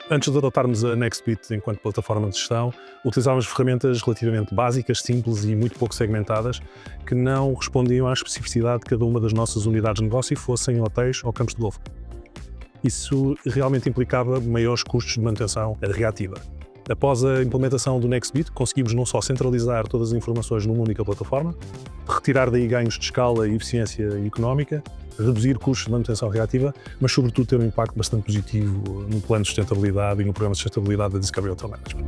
Antes de adotarmos a Nextbit enquanto plataforma de gestão, utilizávamos ferramentas relativamente básicas, simples e muito pouco segmentadas, que não respondiam à especificidade de cada uma das nossas unidades de negócio, fossem hotéis ou campos de golfe. Isso realmente implicava maiores custos de manutenção reativa. Após a implementação do Nextbit, conseguimos não só centralizar todas as informações numa única plataforma, retirar daí ganhos de escala e eficiência económica, reduzir custos de manutenção reativa, mas sobretudo ter um impacto bastante positivo no plano de sustentabilidade e no programa de sustentabilidade da Discovery Hotel Management.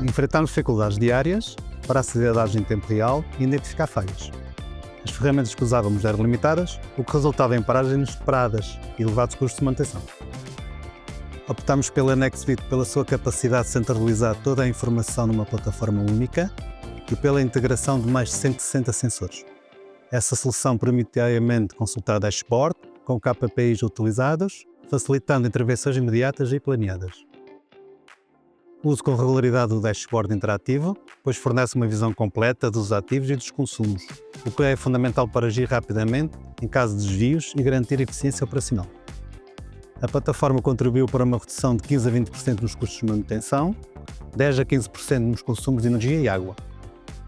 Enfrentamos dificuldades diárias para aceder a dados em tempo real e identificar falhas. As ferramentas que usávamos eram limitadas, o que resultava em paragens inesperadas e elevados custos de manutenção. Optámos pela Nextbit pela sua capacidade de centralizar toda a informação numa plataforma única e pela integração de mais de 160 sensores. Essa solução permite diariamente consultar dashboard com KPIs utilizados, facilitando intervenções imediatas e planeadas. Uso com regularidade o dashboard interativo, pois fornece uma visão completa dos ativos e dos consumos, o que é fundamental para agir rapidamente em caso de desvios e garantir eficiência operacional. A plataforma contribuiu para uma redução de 15 a 20% nos custos de manutenção, 10 a 15% nos consumos de energia e água.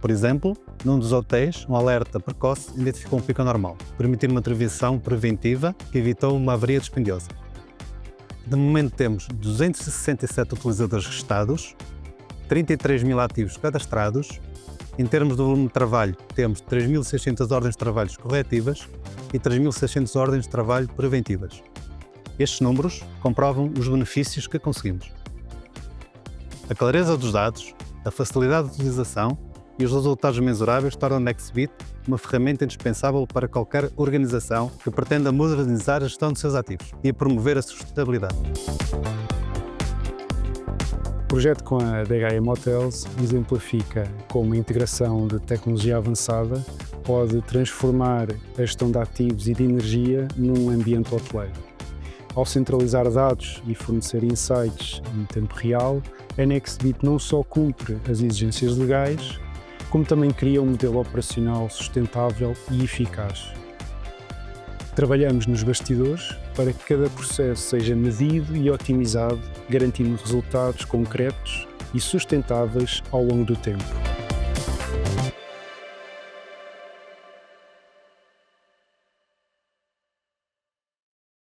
Por exemplo, num dos hotéis, um alerta precoce identificou um pico anormal, permitindo uma intervenção preventiva que evitou uma avaria dispendiosa. De momento temos 267 utilizadores registados, 33 mil ativos cadastrados. Em termos de volume de trabalho, temos 3.600 ordens de trabalho corretivas e 3.600 ordens de trabalho preventivas. Estes números comprovam os benefícios que conseguimos. A clareza dos dados, a facilidade de utilização e os resultados mensuráveis tornam a Nextbit uma ferramenta indispensável para qualquer organização que pretenda modernizar a gestão dos seus ativos e promover a sustentabilidade. O projeto com a DHM Hotels exemplifica como a integração de tecnologia avançada pode transformar a gestão de ativos e de energia num ambiente hoteleiro. Ao centralizar dados e fornecer insights em tempo real, a Nextbit não só cumpre as exigências legais, como também cria um modelo operacional sustentável e eficaz. Trabalhamos nos bastidores para que cada processo seja medido e otimizado, garantindo resultados concretos e sustentáveis ao longo do tempo.